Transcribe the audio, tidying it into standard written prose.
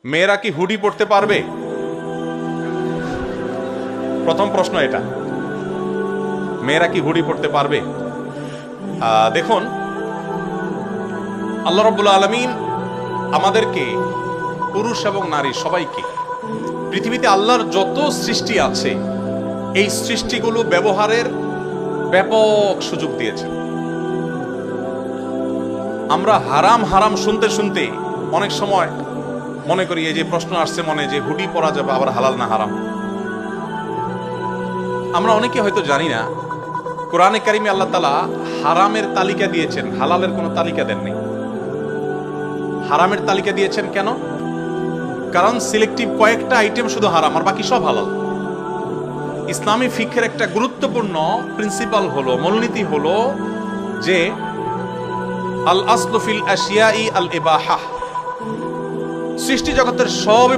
মেয়েরা কি হুডি পড়তে পারবে? প্রথম প্রশ্ন এটা, মেয়েরা কি হুডি পড়তে পারবে? দেখুন, আল্লাহ রাব্বুল আলামিন আমাদেরকে, পুরুষ এবং নারী সবাইকে, পৃথিবীতে আল্লাহর যত সৃষ্টি আছে এই সৃষ্টিগুলো ব্যবহারের ব্যাপক সুযোগ দিয়েছেন। আমরা হারাম হারাম শুনতে শুনতে অনেক সময় মনে করি, এই যে প্রশ্ন আসছে মনে, যে হুডি পরা যাবে, আবার হালাল না হারাম। আমরা অনেকে হয়তো জানি না, কোরআনে কারিমে আল্লাহ তাআলা হারামের তালিকা দিয়েছেন, হালালের কোনো তালিকা দেননি। হারামের তালিকা দিয়েছেন কেন? কারণ সিলেক্টিভ কয়েকটা আইটেম শুধু হারাম, আর বাকি সব হালাল। ইসলামী ফিকহের একটা গুরুত্বপূর্ণ প্রিন্সিপাল হলো, মূলনীতি হলো যে আল আসলু ফিল আশিয়াই আল ইবাহা। সৃষ্টি জগতের সব